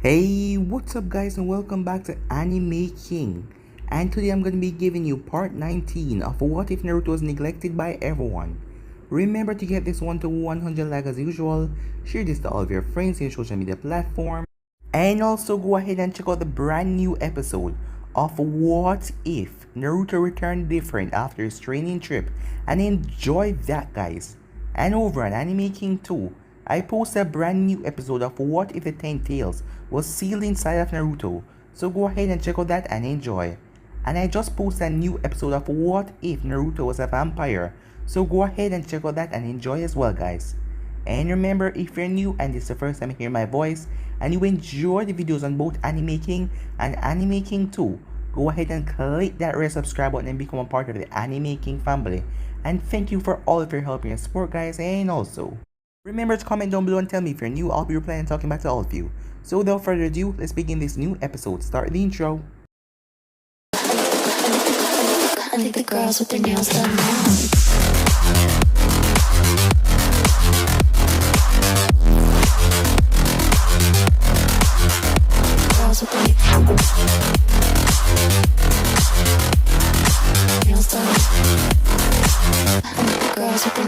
Hey, what's up guys and welcome back to Anime King. And today I'm going to be giving you part 19 of What If Naruto Was Neglected by Everyone. Remember to get this one to 100 likes as usual, share this to all of your friends in your social media platform, and also go ahead and check out the brand new episode of What If Naruto Returned Different after his training trip, and enjoy that guys. And over on Anime King 2, I posted a brand new episode of What If the 10 Tails was sealed inside of Naruto, so go ahead and check out that and enjoy. And I just posted a new episode of What If Naruto Was a Vampire, so go ahead and check out that and enjoy as well guys. And remember, if you're new and this is the first time you hear my voice and you enjoy the videos on both Anime King and Anime King 2, go ahead and click that red subscribe button and become a part of the Anime King family. And thank you for all of your help and support guys, and also remember to comment down below and tell me if you're new. I'll be replying and talking back to all of you. So without further ado, let's begin this new episode. Start the intro. I think the girls with their nails done now. Girls with their nails done. I think the girls with their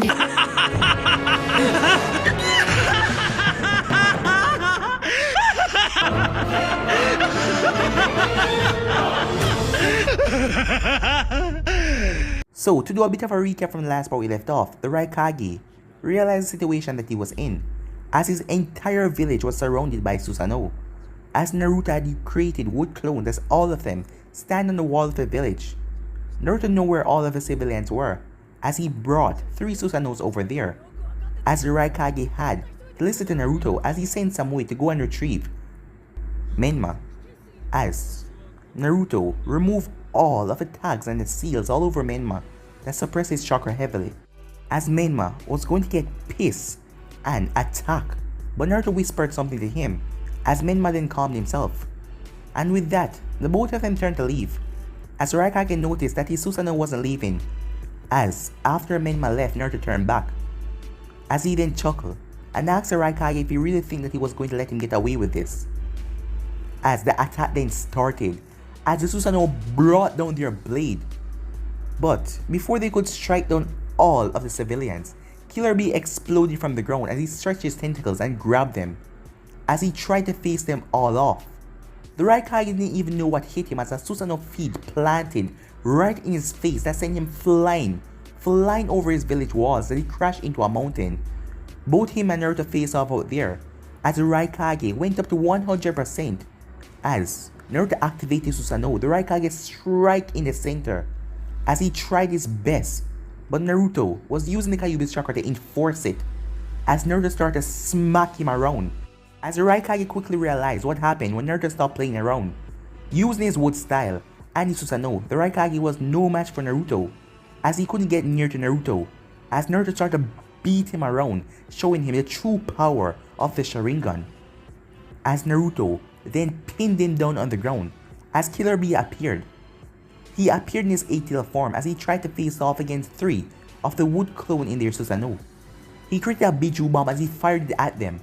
So to do a bit of a recap from the last part we left off, the Raikage realized the situation that he was in, as his entire village was surrounded by Susanoo, as Naruto had created wood clones as all of them stand on the wall of the village. Naruto knew where all of the civilians were, as he brought 3 Susanoos over there, as the Raikage had listened to Naruto as he sent some way to go and retrieve Menma, as Naruto removed all of the tags and the seals all over Menma that suppressed his chakra heavily, as Menma was going to get pissed and attack, but Naruto whispered something to him, as Menma then calmed himself. And with that, the both of them turned to leave, as Raikage noticed that his Susanoo wasn't leaving, as after Menma left, Naruto turned back, as he then chuckled and asked the Raikage if he really think that he was going to let him get away with this. As the attack then started, as the Susanoo brought down their blade. But before they could strike down all of the civilians, Killer Bee exploded from the ground as he stretched his tentacles and grabbed them, as he tried to face them all off. The Raikage didn't even know what hit him, as a Susanoo feet planted right in his face that sent him flying over his village walls as he crashed into a mountain. Both him and Naruto faced off out there, as the Raikage went up to 100%. As Naruto activated Susanoo, the Raikage struck in the center, as he tried his best, but Naruto was using the Kyuubi's chakra to enforce it, as Naruto started to smack him around, as the Raikage quickly realized what happened when Naruto stopped playing around. Using his wood style and his Susanoo, the Raikage was no match for Naruto, as he couldn't get near to Naruto, as Naruto started to beat him around, showing him the true power of the Sharingan. As Naruto then pinned him down on the ground, as Killer Bee appeared. He appeared in his 8-tail form as he tried to face off against 3 of the wood clone in their Susanoo. He created a Biju bomb as he fired it at them,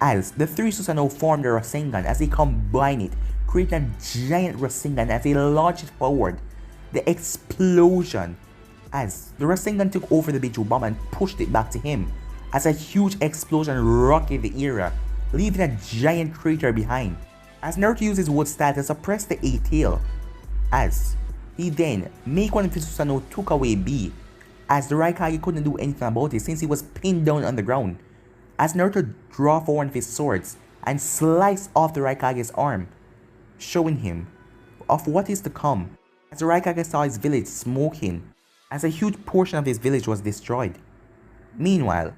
as the 3 Susanoo formed a Rasengan as they combined it, creating a giant Rasengan as they launched it forward. The explosion, as the Rasengan took over the Biju bomb and pushed it back to him, as a huge explosion rocketed the area, leaving a giant crater behind, as Naruto used his wood style to suppress the 8-tail, as he then made one of his Susanoo took away B, as the Raikage couldn't do anything about it since he was pinned down on the ground, as Naruto drew for one of his swords and sliced off the Raikage's arm, showing him of what is to come, as the Raikage saw his village smoking, as a huge portion of his village was destroyed. Meanwhile,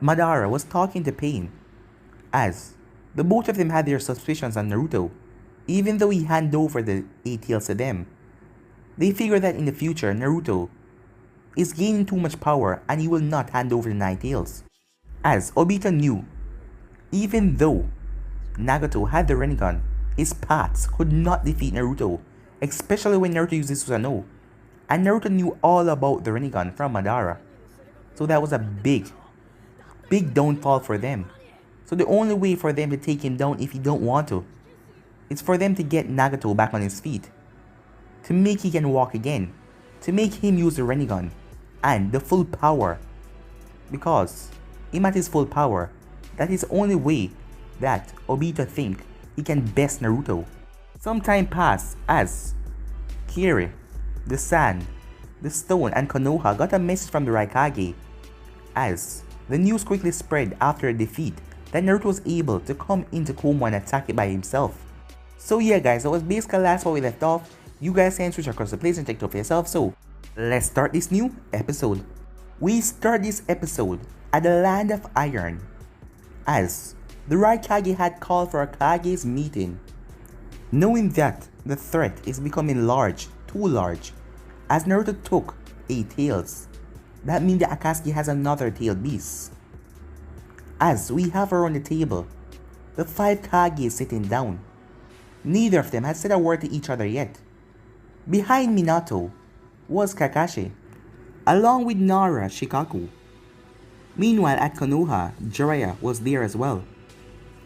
Madara was talking to Pain, as the both of them had their suspicions on Naruto, even though he handed over the 8-tails to them. They figure that in the future, Naruto is gaining too much power and he will not hand over the 9-tails. As Obito knew, even though Nagato had the Rinnegan, his paths could not defeat Naruto, especially when Naruto uses Susanoo, and Naruto knew all about the Rinnegan from Madara. So that was a big downfall for them. So the only way for them to take him down if he don't want to is for them to get Nagato back on his feet, to make he can walk again, to make him use the Rinnegan and the full power, because him at his full power, that is the only way that Obito think he can best Naruto. Some time passed as Kiri, the Sand, the Stone and Konoha got a message from the Raikage, as the news quickly spread after a defeat that Naruto was able to come into Komo and attack it by himself. So yeah guys, that was basically last where we left off. You guys can switch across the place and check it out for yourself, so let's start this new episode. We start this episode at the Land of Iron, as the Raikage had called for a Kage's meeting, knowing that the threat is becoming large, too large, as Naruto took 8 tails. That means that Akatsuki has another tailed beast. As we have around the table, the 5 Kages sitting down. Neither of them had said a word to each other yet. Behind Minato was Kakashi, along with Nara Shikaku. Meanwhile at Konoha, Jiraiya was there as well,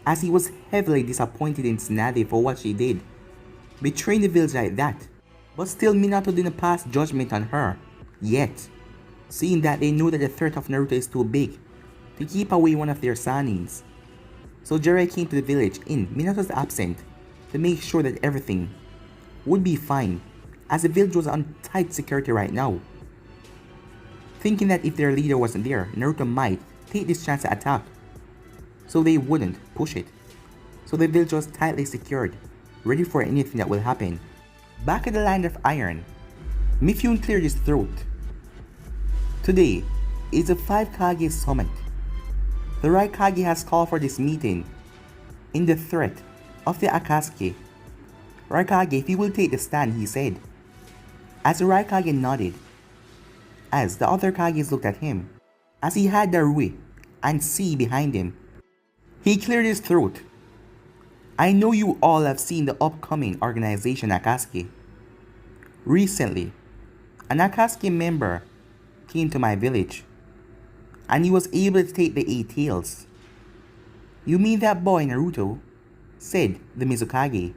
as he was heavily disappointed in Tsunade for what she did, betraying the village like that. But still Minato didn't pass judgment on her yet, seeing that they know that the threat of Naruto is too big to keep away one of their Sanins. So Jiraiya came to the village in Minato's absence to make sure that everything would be fine, as the village was on tight security right now, thinking that if their leader wasn't there, Naruto might take this chance to attack, so they wouldn't push it. So the village was tightly secured, ready for anything that will happen. Back at the Land of Iron, Mifune cleared his throat. Today is the 5 Kage summit. The Raikage has called for this meeting in the threat of the Akatsuki. Raikage, if you will take the stand, he said, as the Raikage nodded, as the other Kages looked at him, as he had Darui and C behind him. He cleared his throat. I know you all have seen the upcoming organization Akatsuki. Recently, an Akatsuki member came to my village, and he was able to take the 8 tails. You mean that boy Naruto? Said the Mizukage,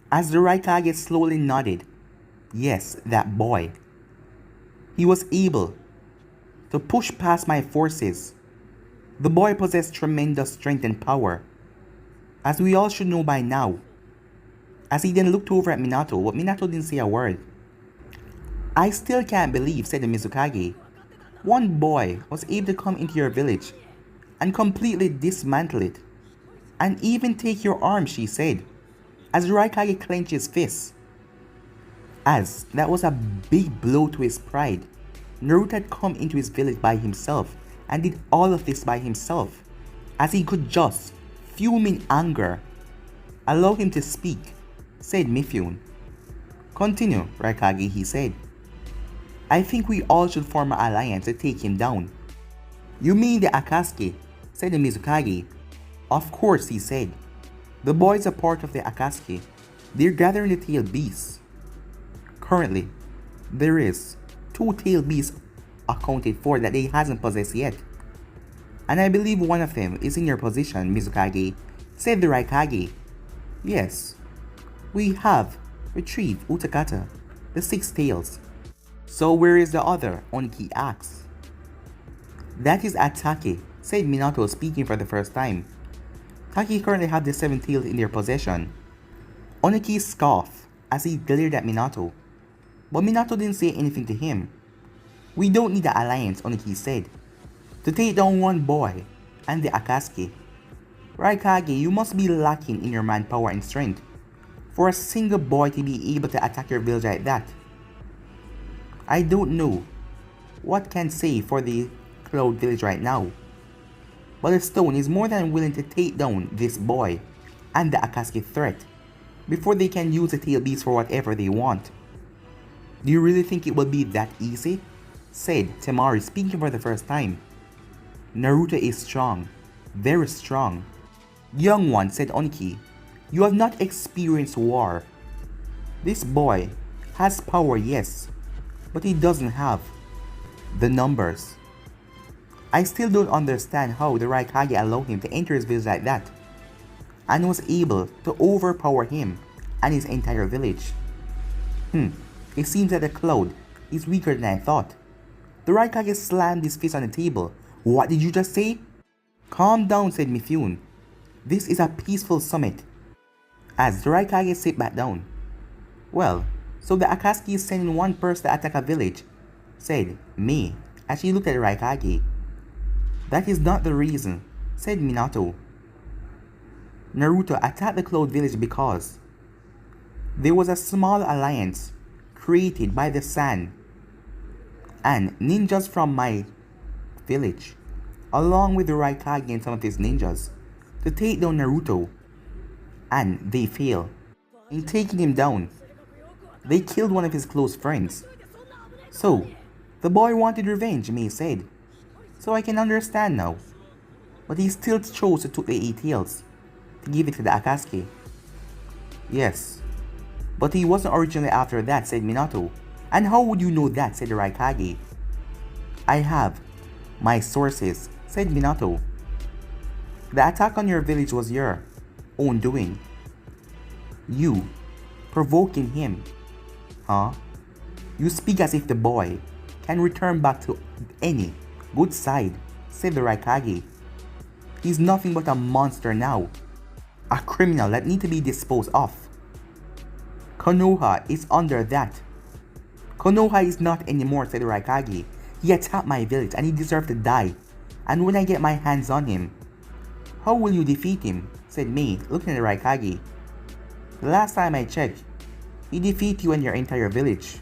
as the Raikage slowly nodded. Yes, that boy. He was able to push past my forces. The boy possessed tremendous strength and power, as we all should know by now. As he then looked over at Minato, but Minato didn't say a word. I still can't believe, said the Mizukage, one boy was able to come into your village and completely dismantle it, and even take your arm, she said, as Raikage clenched his fist, as that was a big blow to his pride. Naruto had come into his village by himself and did all of this by himself, as he could just fume in anger. Allow him to speak, said Mifune. Continue, Raikage, he said. I think we all should form an alliance to take him down. You mean the Akatsuki, said the Mizukage. Of course, he said. The boys are part of the Akatsuki. They're gathering the tailed beasts. Currently, there is 2 tailed beasts accounted for that they hasn't possessed yet. And I believe one of them is in your position, Mizukage, said the Raikage. Yes, we have retrieved Utakata, the 6 tails. So where is the other? Oniki asked. That is at Take, said Minato, speaking for the first time. Take currently have the 7 tails in their possession. Oniki scoffed as he glared at Minato, but Minato didn't say anything to him. We don't need the alliance, Oniki said, to take down one boy and the Akatsuki. Raikage, you must be lacking in your manpower and strength for a single boy to be able to attack your village like that. I don't know what can say for the Cloud Village right now, but the Stone is more than willing to take down this boy and the Akatsuki threat before they can use the tail beast for whatever they want. Do you really think it will be that easy? Said Temari, speaking for the first time. Naruto is strong, very strong. Young one, said Oniki, you have not experienced war. This boy has power, yes, but he doesn't have the numbers. I still don't understand how the Raikage allowed him to enter his village like that, and was able to overpower him and his entire village. It seems that the cloud is weaker than I thought. The Raikage slammed his fist on the table. What did you just say? Calm down, said Mifune. This is a peaceful summit. As the Raikage sat back down. Well, so the Akatsuki is sending one person to attack a village, said Mei as she looked at the Raikage. That is not the reason, said Minato. Naruto attacked the Cloud Village because there was a small alliance created by the Sand and ninjas from my village, along with the Raikage and some of his ninjas, to take down Naruto, and they failed. In taking him down, they killed one of his close friends. So, the boy wanted revenge, Mei said. So I can understand now. But he still chose to take the 8 tails to give it to the Akatsuki. Yes, but he wasn't originally after that, said Minato. And how would you know that, said the Raikage. I have my sources, said Minato. The attack on your village was your own doing. You provoking him. Huh? You speak as if the boy can return back to any good side, said the Raikage. He's nothing but a monster now. A criminal that needs to be disposed of. Konoha is under that. Konoha is not anymore, said the Raikage. He attacked my village and he deserves to die. And when I get my hands on him, how will you defeat him? Said Mei, looking at the Raikage. The last time I checked, he defeated you and your entire village.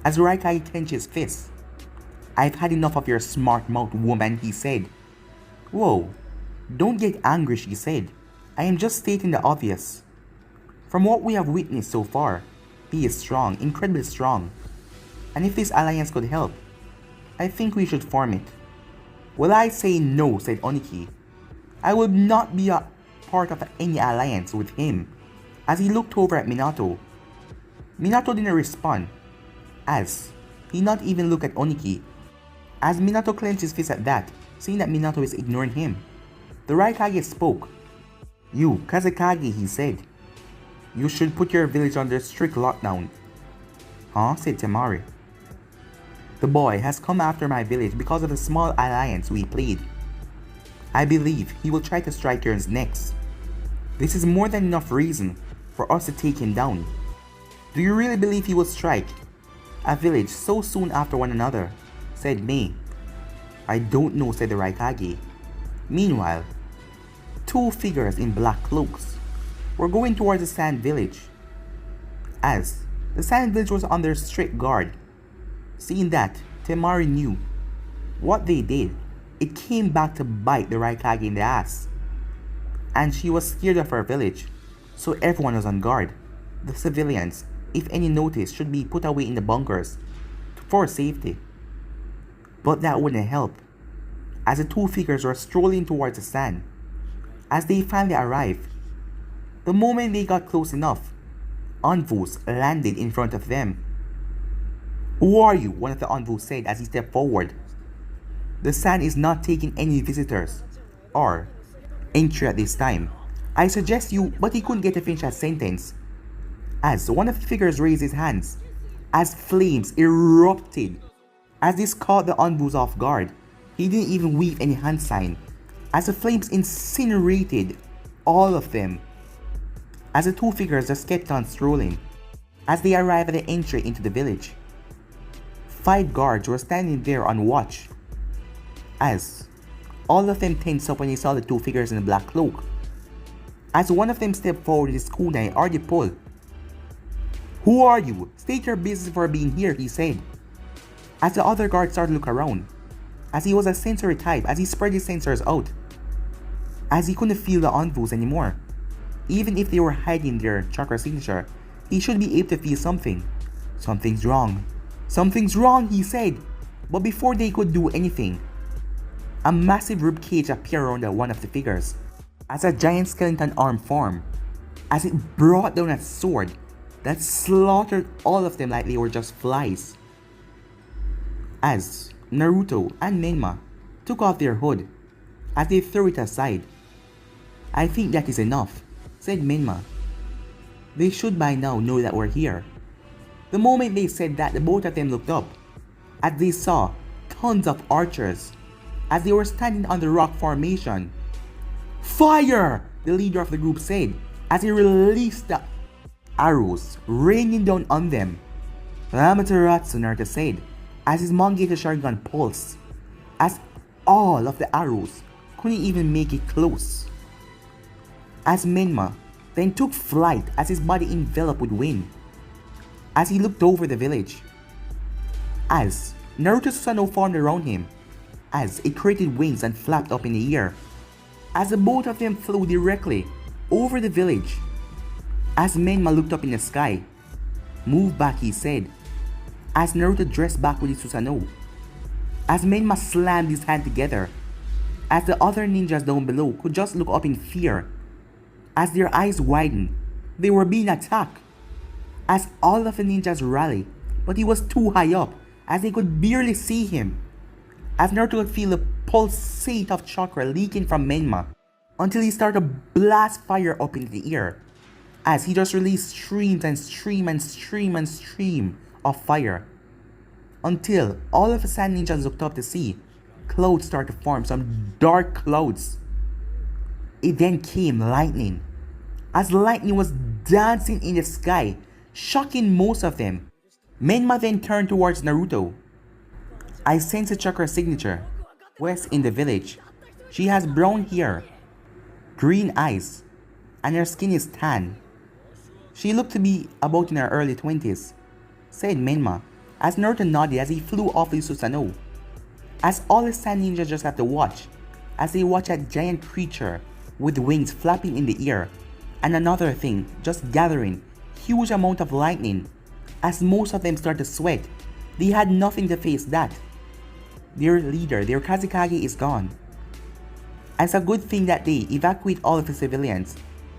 As the Raikage clenched his fist. I've had enough of your smart mouth, woman, he said. Whoa, don't get angry, she said. I am just stating the obvious. From what we have witnessed so far, he is strong, incredibly strong. And if this alliance could help, I think we should form it. Well, I say no, said Oniki. I will not be a part of any alliance with him. As he looked over at Minato. Minato didn't respond, as he not even looked at Oniki. As Minato clenched his fist at that, seeing that Minato is ignoring him, the Raikage spoke. You, Kazekage, he said. You should put your village under strict lockdown. Huh? Said Temari. The boy has come after my village because of the small alliance we played. I believe he will try to strike yours next. This is more than enough reason for us to take him down. Do you really believe he will strike a village so soon after one another? Said Mei. I don't know, said the Raikage. Meanwhile, 2 figures in black cloaks were going towards the Sand Village. As the Sand Village was under strict guard. Seeing that, Temari knew what they did. It came back to bite the Raikage in the ass. And she was scared of her village, so everyone was on guard. The civilians, if any notice, should be put away in the bunkers for safety. But that wouldn't help, as the 2 figures were strolling towards the sand. As they finally arrived, the moment they got close enough, envoys landed in front of them. Who are you? One of the envoys said as he stepped forward. The sand is not taking any visitors or entry at this time. I suggest you, but he couldn't get to finish that sentence. As one of the figures raised his hands, as flames erupted. As this caught the envoys off guard, he didn't even weave any hand sign. As the flames incinerated all of them. As the 2 figures just kept on strolling. As they arrived at the entry into the village, 5 guards were standing there on watch. As all of them tensed up when they saw the 2 figures in the black cloak. As one of them stepped forward with his kunai already pulled. Who are you? State your business for being here, he said. As the other guard started to look around, as he was a sensory type, as he spread his sensors out, as he couldn't feel the envoys anymore. Even if they were hiding their chakra signature, he should be able to feel something. Something's wrong. Something's wrong, he said. But before they could do anything, a massive rib cage appeared around one of the figures, as a giant skeleton arm formed, as it brought down a sword that slaughtered all of them like they were just flies. As Naruto and Menma took off their hood as they threw it aside. "I think that is enough," said Menma. "They should by now know that we're here." The moment they said that, the both of them looked up as they saw tons of archers as they were standing on the rock formation. "Fire!" the leader of the group said as he released the arrows raining down on them. "Amaterasu," Naruto said as his elongated Sharingan pulsed, as all of the arrows couldn't even make it close. As Menma then took flight as his body enveloped with wind, as he looked over the village, as Naruto Susanoo formed around him, as it created wings and flapped up in the air, as the both of them flew directly over the village. As Menma looked up in the sky, "Move back," he said, as Naruto dressed back with his Susanoo. As Menma slammed his hand together, as the other ninjas down below could just look up in fear. As their eyes widened, they were being attacked. As all of the ninjas rallied, but he was too high up, as they could barely see him. As Naruto could feel the pulsate of chakra leaking from Menma, until he started to blast fire up into the air, as he just released streams and stream and stream and stream of fire, until all of the sand ninjas looked up to see clouds start to form, some dark clouds. It then came lightning, as lightning was dancing in the sky, shocking most of them. Menma then turned towards Naruto. "I sense a chakra signature west in the village. She has brown hair, green eyes, and her skin is tan. She looked to be about in her early 20s, said Menma, as Naruto nodded as he flew off his Susanoo. As all the sand ninjas just have to watch, as they watch a giant creature with wings flapping in the air, and another thing just gathering huge amount of lightning. As most of them start to sweat, they had nothing to face that. Their leader, their Kazekage, is gone. And it's a good thing that they evacuate all of the civilians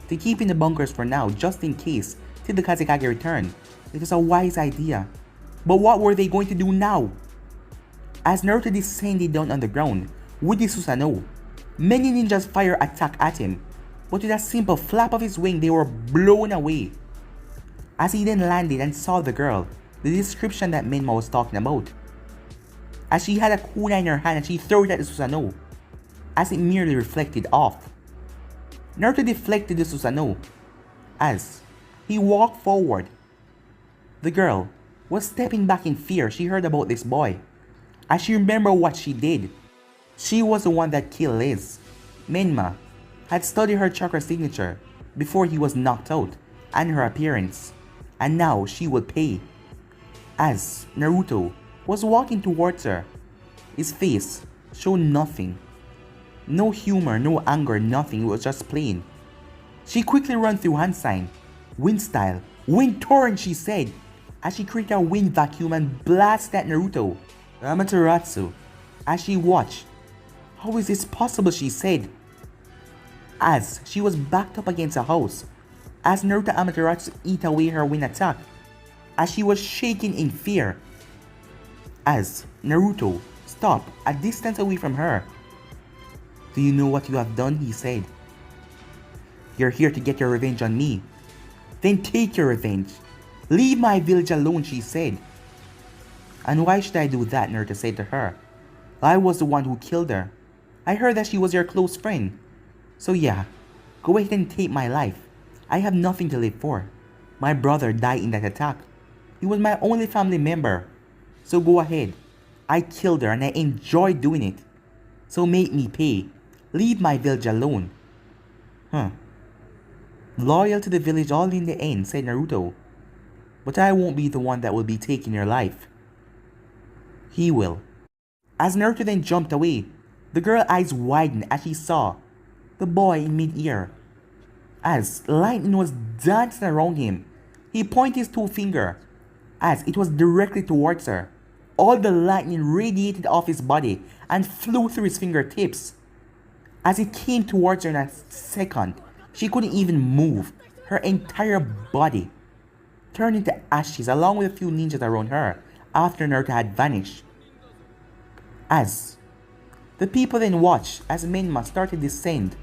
to keep in the bunkers for now, just in case till the Kazekage return. It was a wise idea. But what were they going to do now? As Naruto descended down on the ground with his Susanoo, many ninjas fire attack at him, but with a simple flap of his wing they were blown away. As he then landed and saw the girl, the description that Menma was talking about, as she had a kunai in her hand and she threw it at the Susanoo, as it merely reflected off. Naruto deflected the Susanoo as he walked forward. The girl was stepping back in fear. She heard about this boy, as she remembered what she did. She was the one that killed Liz. Menma had studied her chakra signature before he was knocked out and her appearance, and now she would pay. As Naruto was walking towards her, his face showed nothing. No humor, no anger, nothing. It was just plain. She quickly ran through hand sign. "Wind style, wind torrent," she said, as she created a wind vacuum and blasted at Naruto. "Amaterasu," as she watched. "How is this possible?" she said, as she was backed up against a house, as Naruto Amaterasu ate away her wind attack, as she was shaking in fear. As Naruto stopped a distance away from her. "Do you know what you have done?" he said. "You're here to get your revenge on me. Then take your revenge. Leave my village alone," she said. "And why should I do that?" Naruto said to her. "I was the one who killed her. I heard that she was your close friend. So yeah, go ahead and take my life. I have nothing to live for. My brother died in that attack. He was my only family member. So go ahead. I killed her and I enjoyed doing it. So make me pay. Leave my village alone." "Loyal to the village all in the end," said Naruto. "But I won't be the one that will be taking your life. He will." As Naruto then jumped away, the girl's eyes widened as she saw the boy in mid-air. As lightning was dancing around him, he pointed his two fingers as it was directly towards her. All the lightning radiated off his body and flew through his fingertips. As it came towards her in a second, she couldn't even move. Her entire body turned into ashes along with a few ninjas around her after Naruto had vanished. As The people then watched as Menma started to descend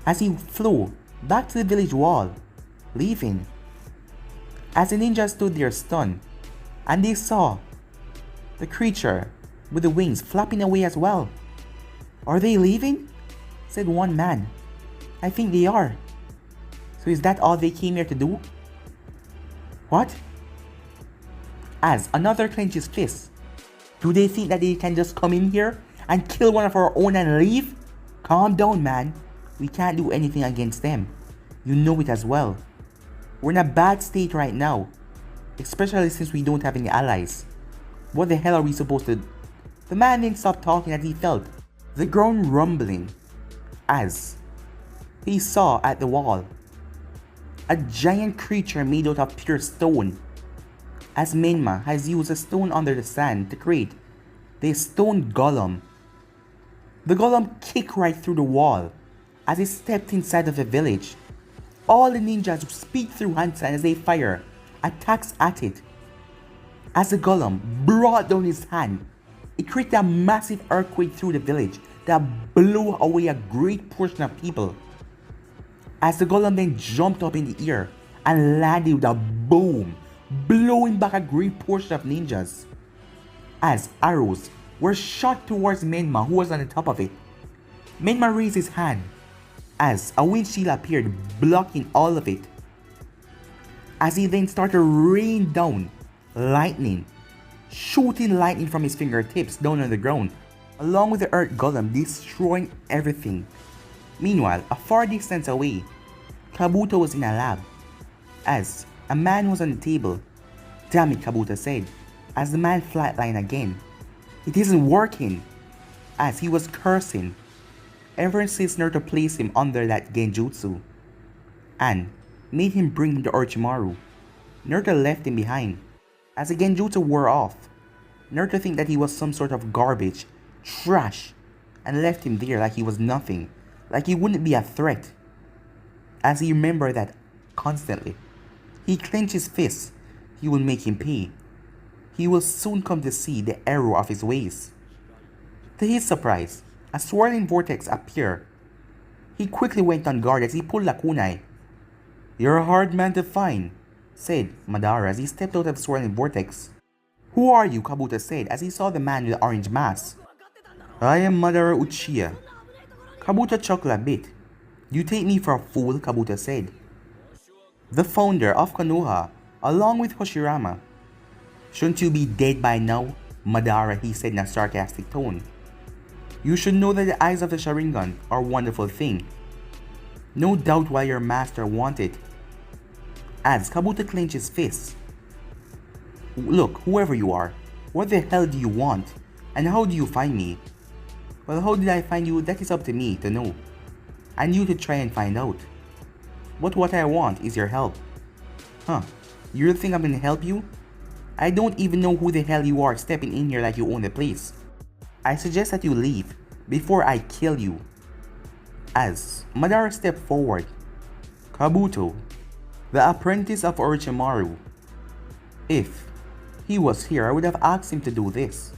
as he flew back to the village wall, leaving. As the ninja stood there stunned, and they saw the creature with the wings flapping away as well. "Are they leaving?" said one man. "I think they are. So is that all they came here to do?" "What?" As another clenches fist. "Do they think that they can just come in here and kill one of our own and leave? Calm down, man. We can't do anything against them. You know it as well. We're in a bad state right now, especially since we don't have any allies. What the hell are we supposed to do?" The man didn't stop talking as he felt the ground rumbling as he saw at the wall a giant creature made out of pure stone, as Menma has used a stone under the sand to create the Stone Golem. The golem kicked right through the wall as it stepped inside of the village. All the ninjas speed through handstand as they fire attacks at it. As the golem brought down his hand, it created a massive earthquake through the village that blew away a great portion of people. As the golem then jumped up in the air and landed with a boom, blowing back a great portion of ninjas. As arrows were shot towards Menma, who was on the top of it. Menma raised his hand as a windshield appeared, blocking all of it. As he then started to rain down lightning, shooting lightning from his fingertips down on the ground, along with the earth golem destroying everything. Meanwhile, a far distance away, Kabuto was in a lab, as a man was on the table. "Damn it," Kabuto said, as the man flatlined again. "It isn't working," as he was cursing ever since Naruto placed him under that genjutsu and made him bring him to Orochimaru. Naruto left him behind. As the genjutsu wore off, Naruto think that he was some sort of garbage, trash, and left him there like he was nothing, like he wouldn't be a threat. As he remembered that constantly, he clenched his fists. He will make him pay. He will soon come to see the error of his ways. To his surprise, a swirling vortex appeared. He quickly went on guard as he pulled a kunai. "You're a hard man to find," said Madara as he stepped out of the swirling vortex. "Who are you?" Kabuto said as he saw the man with the orange mask. "I am Madara Uchiha." Kabuto chuckled a bit. "You take me for a fool," Kabuto said. "The founder of Konoha, along with Hoshirama." "Shouldn't you be dead by now, Madara?" he said in a sarcastic tone. "You should know that the eyes of the Sharingan are a wonderful thing. No doubt why your master wanted." As Kabuto clenched his fists. "Look, whoever you are, what the hell do you want? And how do you find me?" "Well, how did I find you? That is up to me to know. And you to try and find out. But what I want is your help." "Huh, you really think I'm gonna help you? I don't even know who the hell you are stepping in here like you own the place. I suggest that you leave before I kill you." As Madara stepped forward, "Kabuto, the apprentice of Orochimaru. If he was here, I would have asked him to do this.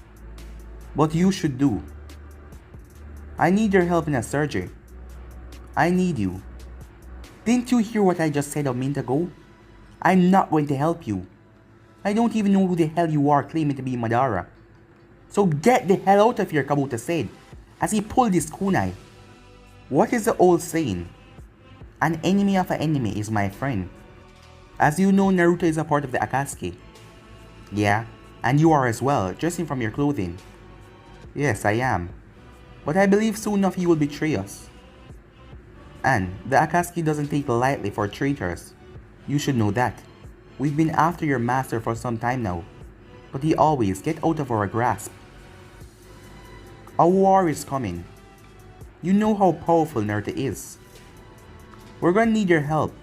But you should do. I need your help in a surgery. I need you. Didn't you hear what I just said a minute ago? I'm not going to help you. I don't even know who the hell you are claiming to be Madara. So get the hell out of here," Kabuto said as he pulled his kunai. What is the old saying? An enemy of an enemy is my friend. As you know, Naruto is a part of the Akatsuki. Yeah, and you are as well, judging from your clothing. Yes, I am. But I believe soon enough he will betray us. And the Akatsuki doesn't take lightly for traitors. You should know that. We've been after your master for some time now, but he always gets out of our grasp. A war is coming. You know how powerful Naruto is. We're gonna need your help.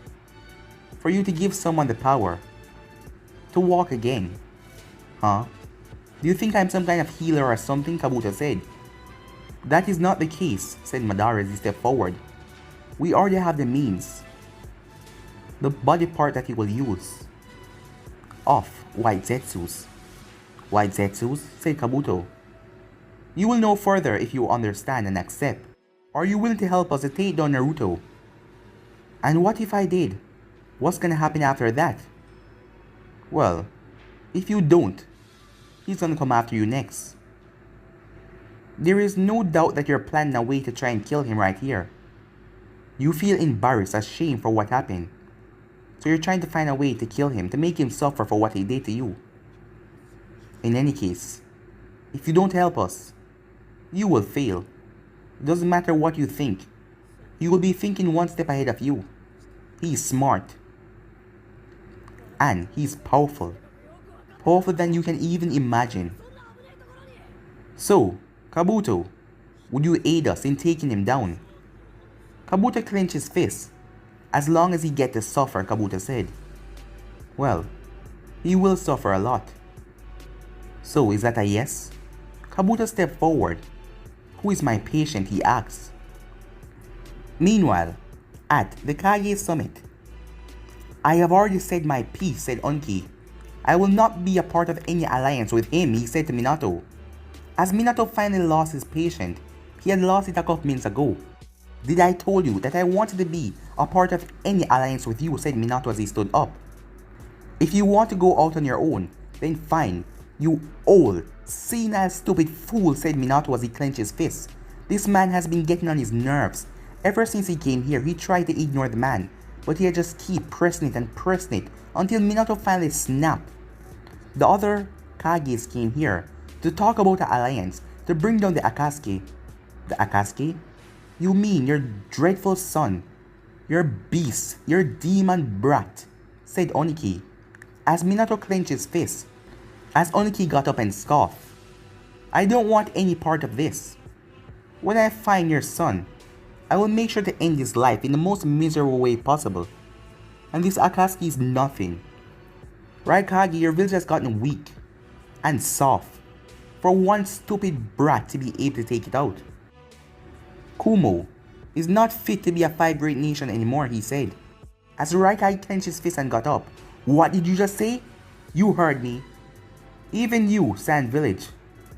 For you to give someone the power to walk again. Huh? Do you think I'm some kind of healer or something? Kabuto said. That is not the case, said Madara as he stepped forward. We already have the means. The body part that he will use. Of White Zetsus. White Zetsus? Said Kabuto. You will know further if you understand and accept. Are you willing to help us to take down Naruto? And what if I did? What's gonna happen after that? Well, if you don't, he's gonna come after you next. There is no doubt that you're planning a way to try and kill him right here. You feel embarrassed, ashamed for what happened. So you're trying to find a way to kill him, to make him suffer for what he did to you. In any case, if you don't help us, you will fail. It doesn't matter what you think. He will be thinking one step ahead of you. He's smart. And he's powerful. Powerful than you can even imagine. So, Kabuto, would you aid us in taking him down? Kabuto clenched his fist. As long as he gets to suffer, Kabuto said. Well, he will suffer a lot. So, is that a yes? Kabuto stepped forward. Who is my patient? He asked. Meanwhile, at the Kage summit, I have already said my piece, said Onki. I will not be a part of any alliance with him, he said to Minato. As Minato finally lost his patient, he had lost it a couple minutes ago. Did I told you that I wanted to be a part of any alliance with you, said Minato as he stood up. If you want to go out on your own, then fine. You old, senile, stupid fool, said Minato as he clenched his fist. This man has been getting on his nerves. Ever since he came here, he tried to ignore the man, but he had just keep pressing it until Minato finally snapped. The other Kages came here to talk about the alliance, to bring down the Akatsuki. The Akatsuki? You mean your dreadful son, your beast, your demon brat, said Oniki, as Minato clenched his fist. As Oniki got up and scoffed. I don't want any part of this. When I find your son, I will make sure to end his life in the most miserable way possible. And this Akatsuki is nothing. Raikage, your village has gotten weak and soft for one stupid brat to be able to take it out. Kumo is not fit to be a 5-great nation anymore, he said. As Raikage clenched his fist and got up. What did you just say? You heard me. Even you, Sand Village.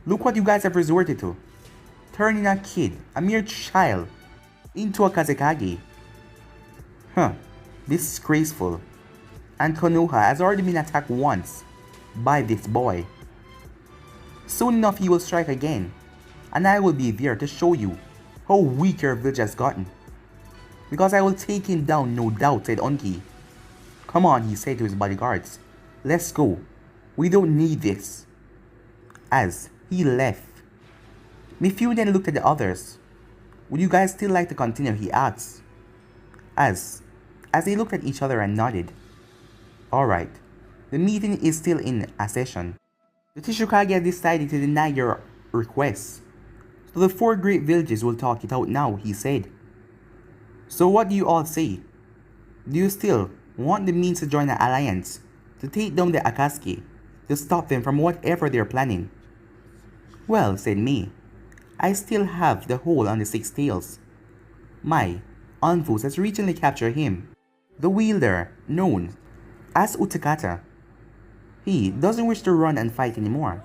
Look what you guys have resorted to. Turning a kid, a mere child, into a Kazekage. Disgraceful. And Konoha has already been attacked once by this boy. Soon enough he will strike again, and I will be there to show you how weak your village has gotten. Because I will take him down, no doubt, said Onki. Come on, he said to his bodyguards. Let's go. We don't need this. As he left, Mifune then looked at the others. Would you guys still like to continue, he asked. As they looked at each other and nodded. Alright, the meeting is still in a session. The Tishikage has decided to deny your request. So the 4 great villages will talk it out now, he said. So what do you all say? Do you still want the means to join the alliance, to take down the Akatsuki, to stop them from whatever they're planning? Well, said Mei, I still have the hold on the 6 tails. My Anfus has recently captured him, the wielder known as Utakata. He doesn't wish to run and fight anymore,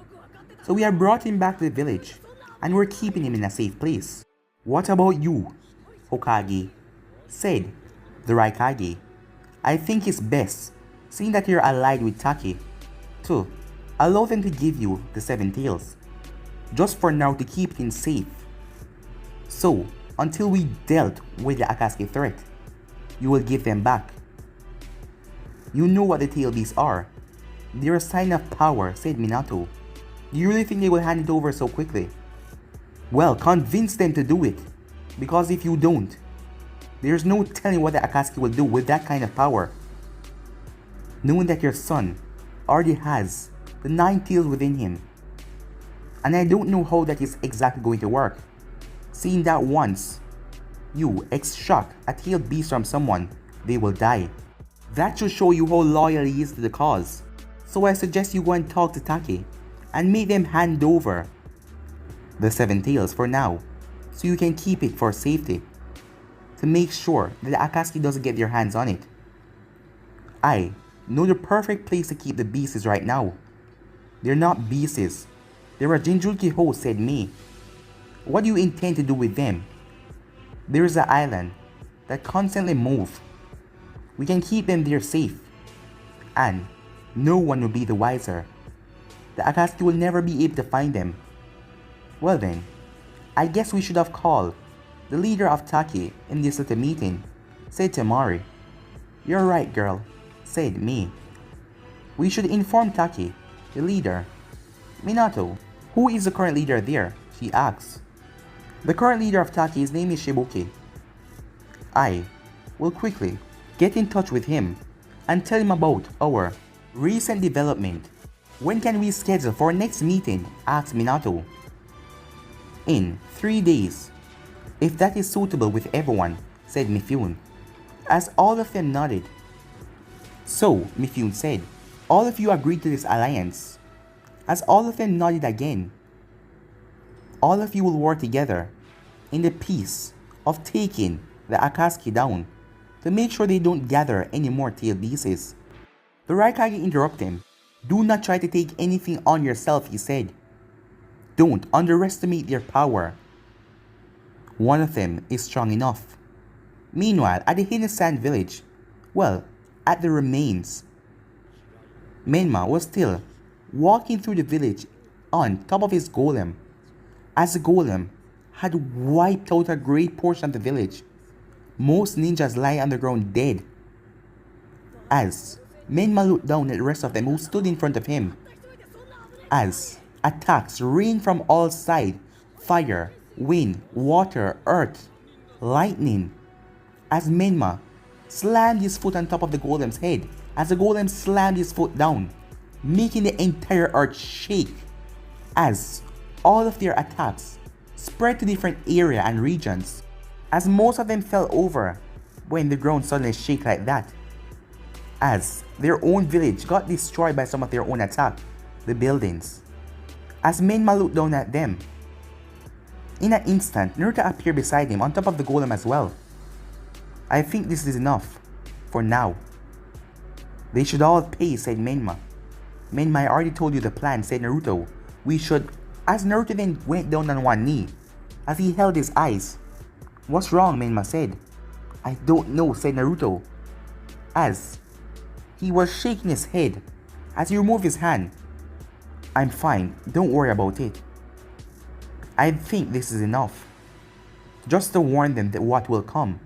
so we have brought him back to the village, and we're keeping him in a safe place. What about you, Hokage? Said the Raikage. I think it's best, seeing that you're allied with Taki, to allow them to give you the 7 tails, just for now to keep things safe. So, until we dealt with the Akatsuki threat, you will give them back. You know what the tail beasts are. They're a sign of power, said Minato. Do you really think they will hand it over so quickly? Well, convince them to do it, because if you don't, there's no telling what the Akatsuki will do with that kind of power. Knowing that your son already has the 9 tails within him. And I don't know how that is exactly going to work. Seeing that once you extract a tailed beast from someone, they will die. That should show you how loyal he is to the cause. So I suggest you go and talk to Taki and make them hand over the 7 tails for now, so you can keep it for safety, to make sure that the Akatsuki doesn't get their hands on it. I know the perfect place to keep the beasts right now. They're not beasts. They're a Jinchuriki host, said Mei. What do you intend to do with them? There is an island that constantly moves. We can keep them there safe, and no one will be the wiser. The Akatsuki will never be able to find them. Well then, I guess we should have called the leader of Taki in this little meeting, said Temari. You're right, girl, said Mei. We should inform Taki, the leader. Minato, who is the current leader there? She asks. The current leader of Taki, his name is Shibuki. I will quickly get in touch with him and tell him about our recent development. When can we schedule for our next meeting? Asked Minato. In 3 days, if that is suitable with everyone, said Mifune, as all of them nodded. So, Mifune said, all of you agreed to this alliance. As all of them nodded again, all of you will work together in the peace of taking the Akatsuki down to make sure they don't gather any more tail pieces. The Raikage interrupted him. Do not try to take anything on yourself, he said. Don't underestimate their power. One of them is strong enough. Meanwhile, at the hidden sand village, well, at the remains, Menma was still walking through the village on top of his golem, as the golem had wiped out a great portion of the village. Most ninjas lie on the ground dead. As Menma looked down at the rest of them who stood in front of him, as attacks rained from all sides, fire, wind, water, earth, lightning, as Menma slammed his foot on top of the golem's head, as the golem slammed his foot down, making the entire earth shake, as all of their attacks spread to different areas and regions, as most of them fell over when the ground suddenly shook like that, as their own village got destroyed by some of their own attack, the buildings. As Menma looked down at them, in an instant, Naruto appeared beside him on top of the golem as well. I think this is enough, for now. They should all pay, said Menma. Menma, I already told you the plan, said Naruto. We should... As Naruto then went down on one knee, as he held his eyes. What's wrong, Menma said. I don't know, said Naruto. As he was shaking his head, as he removed his hand. I'm fine, don't worry about it. I think this is enough. Just to warn them that what will come.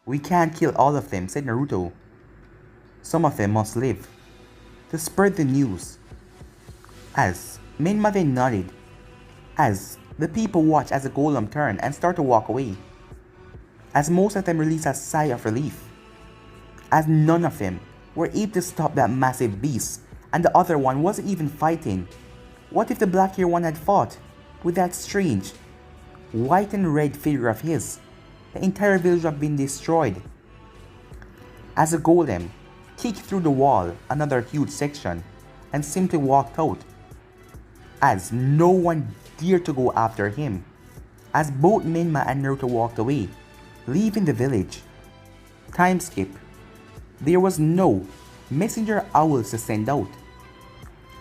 We can't kill all of them, said Naruto. Some of them must live. To spread the news. As Menma then nodded, as the people watched as the golem turned and started to walk away. As most of them released a sigh of relief. As none of them were able to stop that massive beast, and the other one wasn't even fighting. What if the black hair one had fought with that strange white and red figure of his? The entire village would have been destroyed. As the golem kicked through the wall another huge section and simply walked out, as no one dared to go after him, as both Menma and Naruto walked away, leaving the village. Time skip. There was no messenger owls to send out,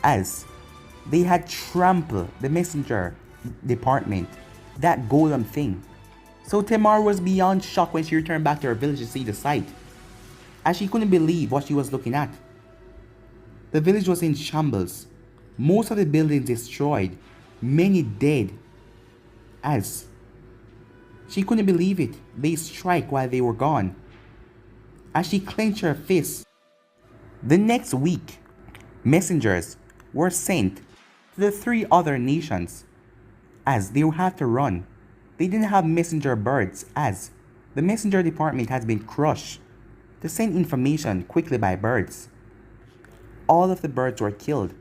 as they had trampled the messenger department, that golem thing. So Temari was beyond shock when she returned back to her village to see the sight, as she couldn't believe what she was looking at. The village was in shambles, most of the buildings destroyed, many dead, as she couldn't believe it. They strike while they were gone. As she clenched her fists. The next week, messengers were sent to the 3 other nations, as they would have to run. They didn't have messenger birds, as the messenger department has been crushed to send information quickly by birds. All of the birds were killed.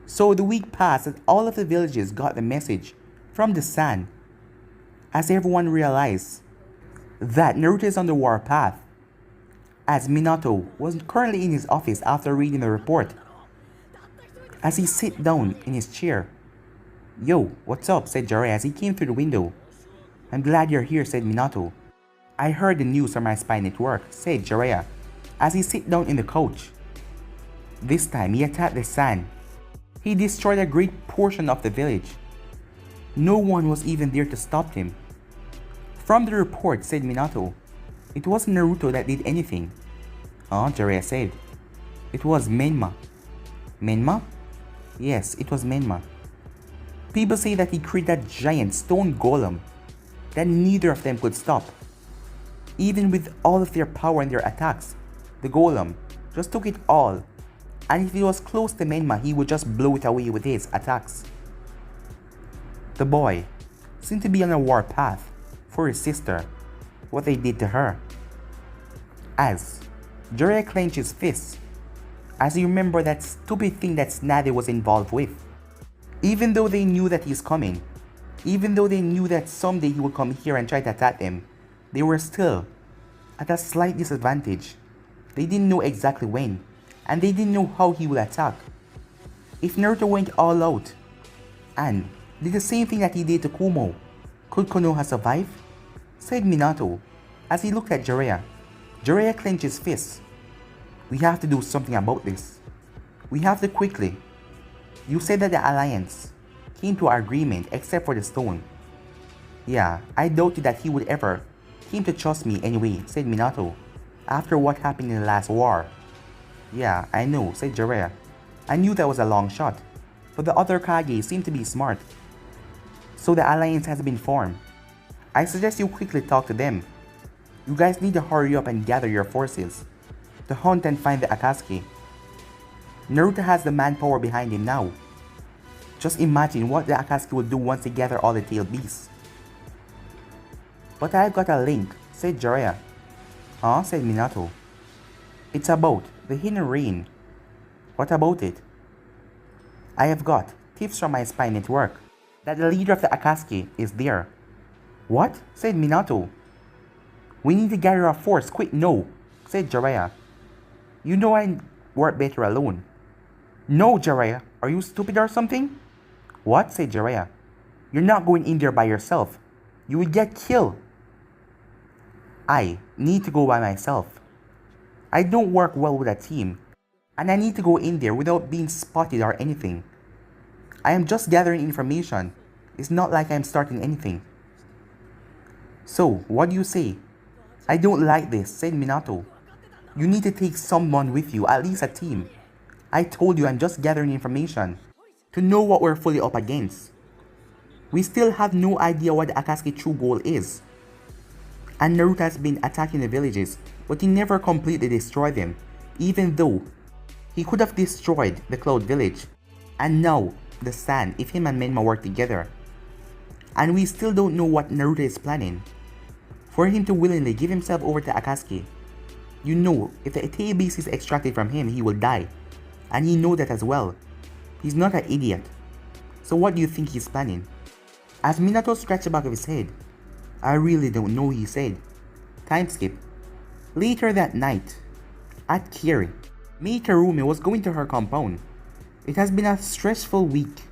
So the week passed and all of the villages got the message from the sun, as everyone realized that Naruto is on the warpath, as Minato was currently in his office after reading the report. As he sat down in his chair. Yo, what's up, said Jiraiya as he came through the window. I'm glad you're here, said Minato. I heard the news from my spy network, said Jiraiya as he sat down in the couch. This time he attacked the sun. He destroyed a great portion of the village. No one was even there to stop him. From the report, said Minato, it wasn't Naruto that did anything. Jiraiya said. It was Menma. Menma? Yes, it was Menma. People say that he created that giant stone golem that neither of them could stop. Even with all of their power and their attacks, the golem just took it all, and if he was close to Menma, he would just blow it away with his attacks. The boy seemed to be on a war path for his sister, what they did to her. As Jiraiya clenched his fists, as he remembered that stupid thing that Tsunade was involved with. Even though they knew that he's coming, even though they knew that someday he would come here and try to attack them, they were still at a slight disadvantage. They didn't know exactly when, and they didn't know how he would attack. If Naruto went all out and did the same thing that he did to Kumo, could Konoha survive? Said Minato as he looked at Jiraiya. Jiraiya clenched his fists. We have to do something about this. We have to quickly. You said that the Alliance came to an agreement except for the stone. Yeah, I doubted that he would ever came to trust me anyway, said Minato, after what happened in the last war. Yeah, I know, said Jiraiya. I knew that was a long shot, but the other Kage seemed to be smart. So the Alliance has been formed. I suggest you quickly talk to them. You guys need to hurry up and gather your forces to hunt and find the Akatsuki. Naruto has the manpower behind him now. Just imagine what the Akatsuki will do once they gather all the tailed beasts. But I've got a link, said Jiraiya. Huh? Said Minato. It's about the hidden rain. What about it? I have got tips from my spy network that the leader of the Akatsuki is there. What? Said Minato. We need to gather a force, quick, no, said Jiraiya. You know I work better alone. No, Jiraiya, are you stupid or something? What? Said Jiraiya. You're not going in there by yourself. You would get killed. I need to go by myself. I don't work well with a team, and I need to go in there without being spotted or anything. I am just gathering information. It's not like I'm starting anything. So, what do you say? I don't like this, said Minato. You need to take someone with you, at least a team. I told you I'm just gathering information to know what we're fully up against. We still have no idea what the Akatsuki true goal is. And Naruto has been attacking the villages, but he never completely destroyed them, even though he could have destroyed the Cloud Village, and now the Sand if him and Menma work together. And we still don't know what Naruto is planning. For him to willingly give himself over to Akatsuki, you know if the tail beast is extracted from him, he will die. And he knows that as well. He's not an idiot. So what do you think he's planning? As Minato scratched the back of his head, I really don't know, he said. Time skip. Later that night, at Kiri, Mei Terumi was going to her compound. It has been a stressful week,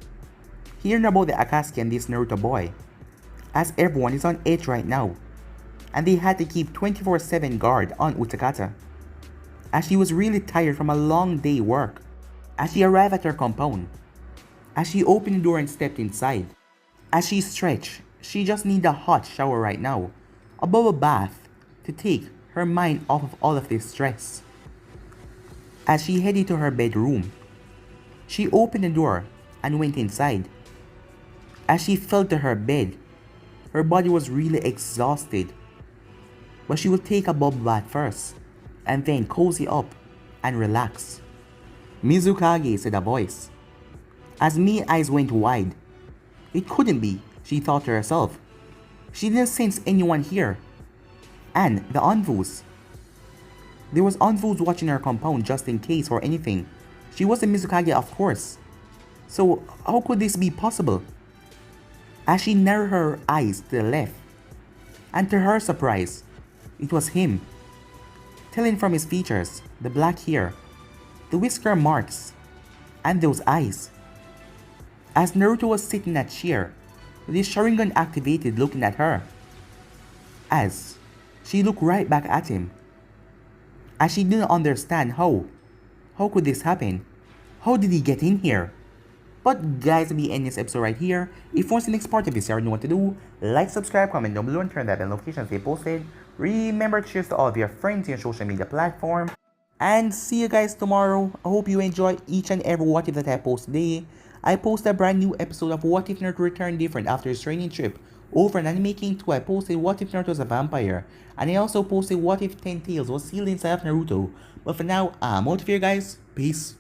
hearing about the Akatsuki and this Naruto boy, as everyone is on edge right now, and they had to keep 24/7 guard on Utakata, as she was really tired from a long day work. As she arrived at her compound, as she opened the door and stepped inside, as she stretched, she just needed a hot shower right now, a bubble bath to take her mind off of all of this stress. As she headed to her bedroom, she opened the door and went inside. As she fell to her bed, her body was really exhausted, but she would take a bubble bath first, and then cozy up and relax. Mizukage, said a voice. As Mia's eyes went wide, it couldn't be, she thought to herself. She didn't sense anyone here. And the Anvus. There was Anvus watching her compound just in case or anything. She wasn't Mizukage, of course. So how could this be possible? As she narrowed her eyes to the left, and to her surprise, it was him. Telling from his features, the black hair, the whisker marks, and those eyes. As Naruto was sitting in a chair, with his Sharingan activated looking at her. As she looked right back at him. As she didn't understand how could this happen? How did he get in here? But guys, we'll be ending this episode right here. If you want to see the next part of this, you already know what to do. Like, subscribe, comment down below, and turn that bell notification to stay posted. Remember to share to all of your friends on your social media platform. And see you guys tomorrow. I hope you enjoy each and every what if that I post today. I post a brand new episode of What If Naruto Returned Different after his training trip. Over on Anime King 2, I posted What If Naruto was a vampire. And I also posted What If 10 Tails was sealed inside of Naruto. But for now, I'm out of here guys. Peace.